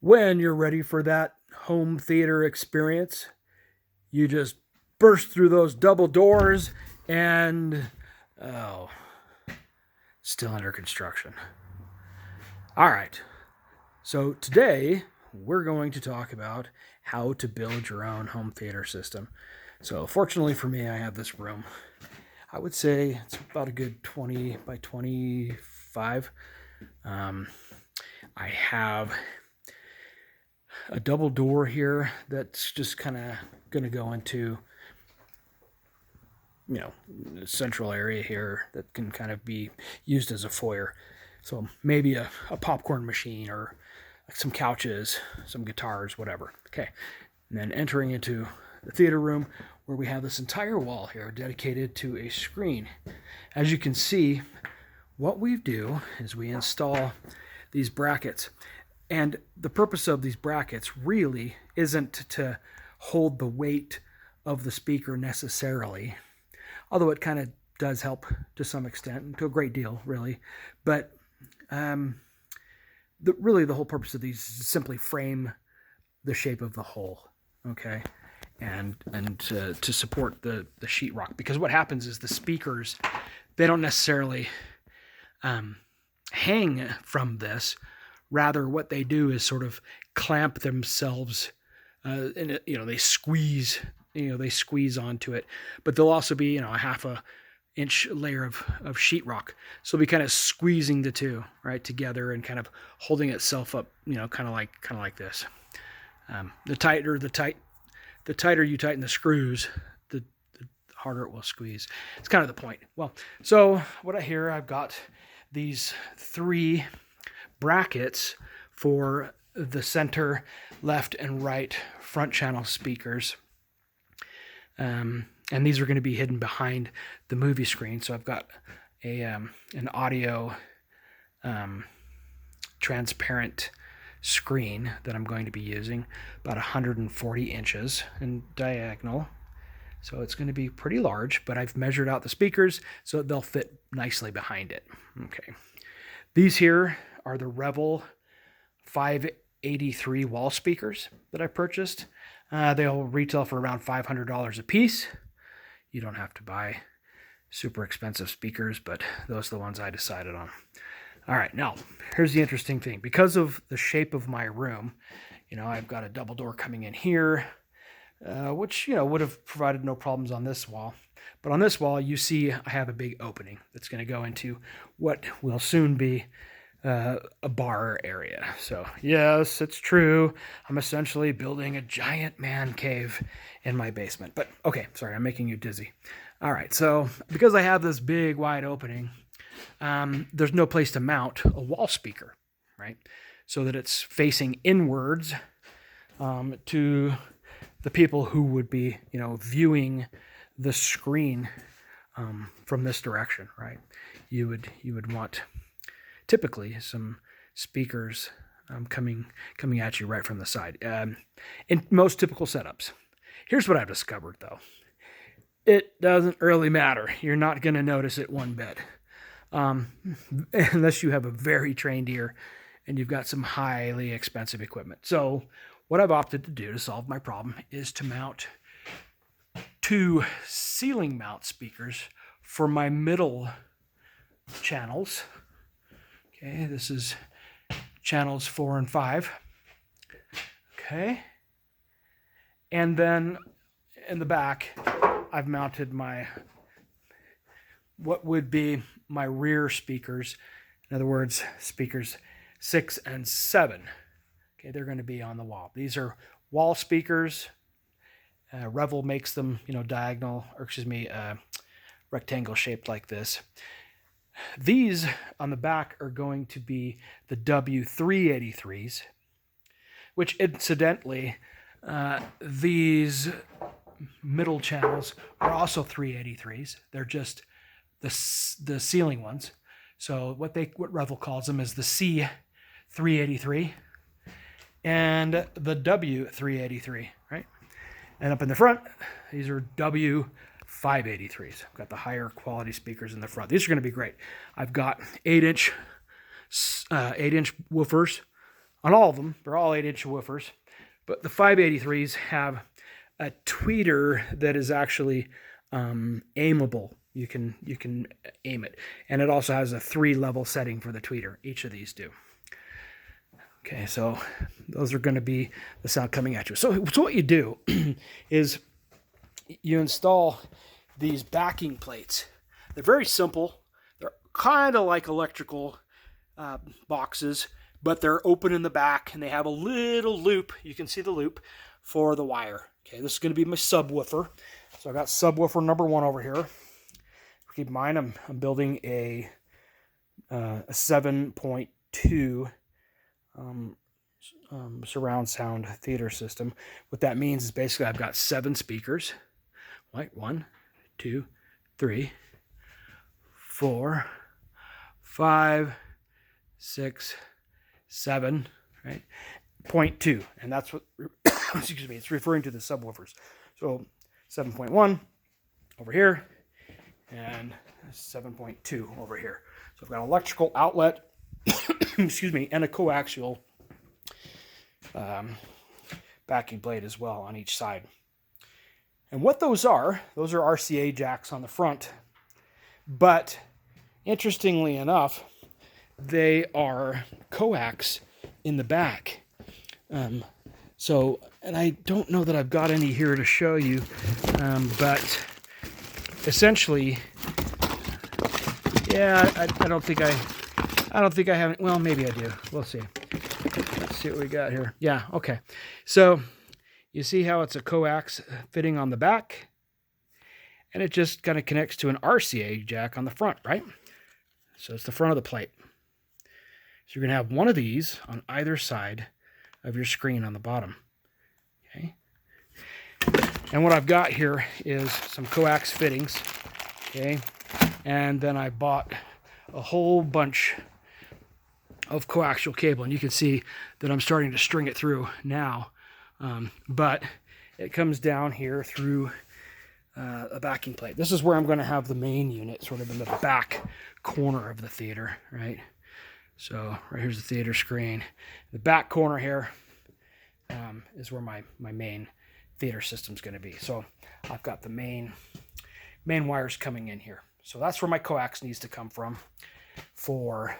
When you're ready for that home theater experience, you just burst through those double doors and, oh, still under construction. All right. So today we're going to talk about how to build your own home theater system. So fortunately for me, I have this room. I would say it's about a good 20 by 25. I have a double door here that's just kind of going to go into, the central area here that can kind of be used as a foyer. So maybe a popcorn machine or some couches, some guitars, whatever. Okay. And then entering into the theater room where we have this entire wall here dedicated to a screen. As you can see, what we do is we install these brackets. And the purpose of these brackets really isn't to hold the weight of the speaker necessarily, although it kind of does help to some extent, to a great deal, really. But really the whole purpose of these is simply frame the shape of the hole, okay? And to support the sheetrock. Because what happens is the speakers, they don't necessarily hang from this. Rather, what they do is sort of clamp themselves, and they squeeze, they squeeze onto it. But they'll also be, a half a inch layer of sheetrock. So they'll be kind of squeezing the two right together and kind of holding itself up, kind of like this. The tighter you tighten the screws, the harder it will squeeze. It's kind of the point. Well, so I've got these 3 brackets for the center, left, and right front channel speakers. And these are going to be hidden behind the movie screen. So I've got an audio transparent screen that I'm going to be using, about 140 inches in diagonal. So it's going to be pretty large, but I've measured out the speakers so they'll fit nicely behind it. Okay. These here are the Revel 583 wall speakers that I purchased. They'll retail for around $500 a piece. You don't have to buy super expensive speakers, but those are the ones I decided on. All right, now here's the interesting thing. Because of the shape of my room, I've got a double door coming in here, which, would have provided no problems on this wall. But on this wall, you see I have a big opening that's going to go into what will soon be a bar area. So yes, it's true. I'm essentially building a giant man cave in my basement. But okay, sorry, I'm making you dizzy. All right, so because I have this big wide opening, there's no place to mount a wall speaker, right? So that it's facing inwards to the people who would be, viewing the screen from this direction, right? You would want typically some speakers coming at you right from the side. In most typical setups. Here's what I've discovered, though. It doesn't really matter. You're not going to notice it one bit. Unless you have a very trained ear and you've got some highly expensive equipment. So what I've opted to do to solve my problem is to mount 2 ceiling mount speakers for my middle channels. Okay, this is channels 4 and 5. Okay. And then in the back, I've mounted what would be my rear speakers. In other words, speakers 6 and 7. Okay, they're going to be on the wall. These are wall speakers. Revel makes them, rectangle shaped like this. These on the back are going to be the W383s, which incidentally, these middle channels are also 383s. They're just the ceiling ones. So what Revel calls them is the C383 and the W383, right? And up in the front, these are W583s. I've got the higher quality speakers in the front. These are going to be great. I've got 8-inch woofers on all of them. They're all 8-inch woofers, but the 583s have a tweeter that is actually aimable. You can aim it, and it also has a 3-level setting for the tweeter. Each of these do. Okay, so those are going to be the sound coming at you. So what you do is you install these backing plates. They're very simple. They're kind of like electrical boxes, but they're open in the back, and they have a little loop. You can see the loop for the wire. Okay, this is going to be my subwoofer. So I got subwoofer number 1 over here. Keep in mind, I'm building a 7.2 surround sound theater system. What that means is basically I've got 7 speakers. Right, 1, 2, 3, 4, 5, 6, 7, right? 0.2, and that's what, excuse me, it's referring to the subwoofers. So 7.1 over here, and 7.2 over here. So I've got an electrical outlet, excuse me, and a coaxial backing plate as well on each side. And what those are RCA jacks on the front. But interestingly enough, they are coax in the back. And I don't know that I've got any here to show you, but essentially, yeah, I don't think I have it. Well, maybe I do. We'll see. Let's see what we got here. Yeah, okay. So you see how it's a coax fitting on the back, and it just kind of connects to an RCA jack on the front, right? So it's the front of the plate. So you're going to have one of these on either side of your screen on the bottom. Okay. And what I've got here is some coax fittings. Okay. And then I bought a whole bunch of coaxial cable, and you can see that I'm starting to string it through now. But it comes down here through a backing plate. This is where I'm going to have the main unit, sort of in the back corner of the theater, right? So right here's the theater screen. The back corner here is where my main theater system's going to be. So I've got the main wires coming in here. So that's where my coax needs to come from for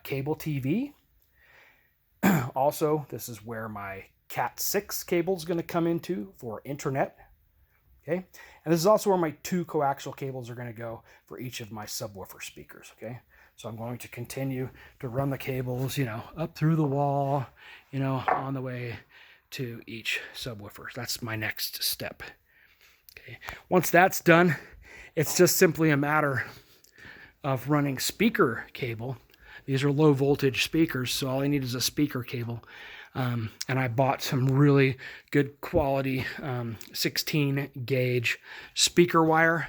cable TV. Also, this is where my Cat 6 cable is going to come into for internet. Okay, and this is also where my 2 coaxial cables are going to go for each of my subwoofer speakers. Okay, so I'm going to continue to run the cables, up through the wall, on the way to each subwoofer. That's my next step. Okay, once that's done, it's just simply a matter of running speaker cable. These are low voltage speakers, so all I need is a speaker cable. And I bought some really good quality 16 gauge speaker wire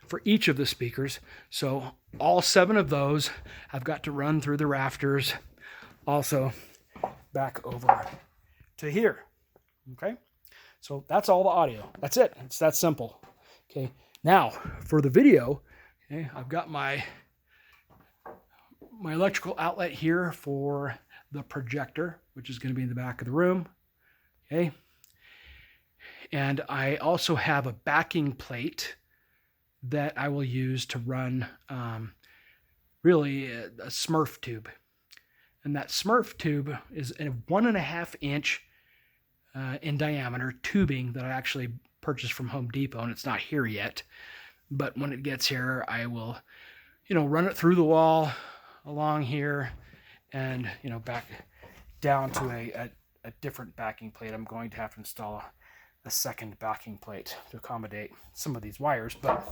for each of the speakers. So all 7 of those I've got to run through the rafters, also back over to here. Okay, so that's all the audio. That's it. It's that simple. Okay, now for the video, okay, I've got my electrical outlet here for the projector, which is going to be in the back of the room. Okay. And I also have a backing plate that I will use to run really a Smurf tube. And that Smurf tube is a 1.5 inch in diameter tubing that I actually purchased from Home Depot, and it's not here yet. But when it gets here, I will, run it through the wall along here, and back down to a different backing plate. I'm going to have to install a second backing plate to accommodate some of these wires. But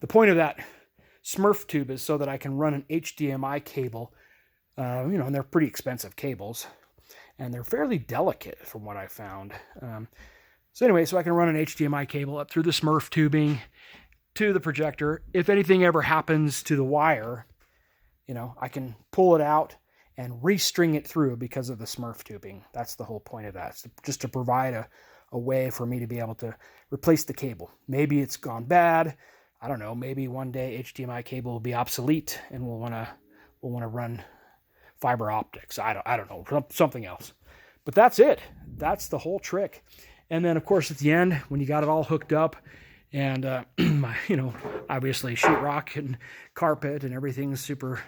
the point of that Smurf tube is so that I can run an HDMI cable. And they're pretty expensive cables, and they're fairly delicate from what I found. So I can run an HDMI cable up through the Smurf tubing to the projector. If anything ever happens to the wire, I can pull it out and restring it through because of the Smurf tubing. That's the whole point of that. It's just to provide a way for me to be able to replace the cable. Maybe it's gone bad. I don't know. Maybe one day HDMI cable will be obsolete, and we'll want to run fiber optics. I don't know, something else. But that's it. That's the whole trick. And then, of course, at the end, when you got it all hooked up, and obviously sheetrock and carpet and everything's super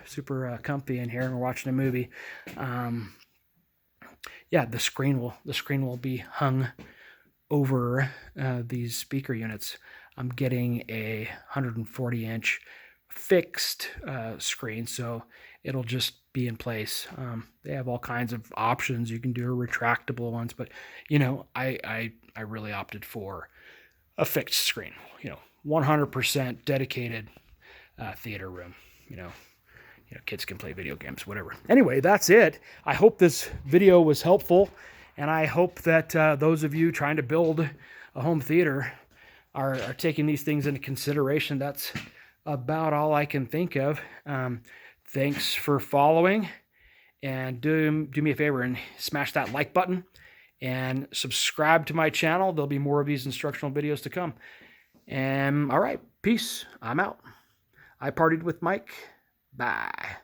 comfy in here, and we're watching a movie. Yeah, the screen will be hung over these speaker units. I'm getting a 140-inch fixed screen, so it'll just be in place. They have all kinds of options. You can do retractable ones, but I really opted for a fixed screen. 100% dedicated theater room. Kids can play video games, whatever. Anyway, that's it. I hope this video was helpful, and I hope that those of you trying to build a home theater are taking these things into consideration. That's about all I can think of. Thanks for following, and do me a favor and smash that like button and subscribe to my channel. There'll be more of these instructional videos to come. And all right, peace. I'm out. I partied with Mike. Bye.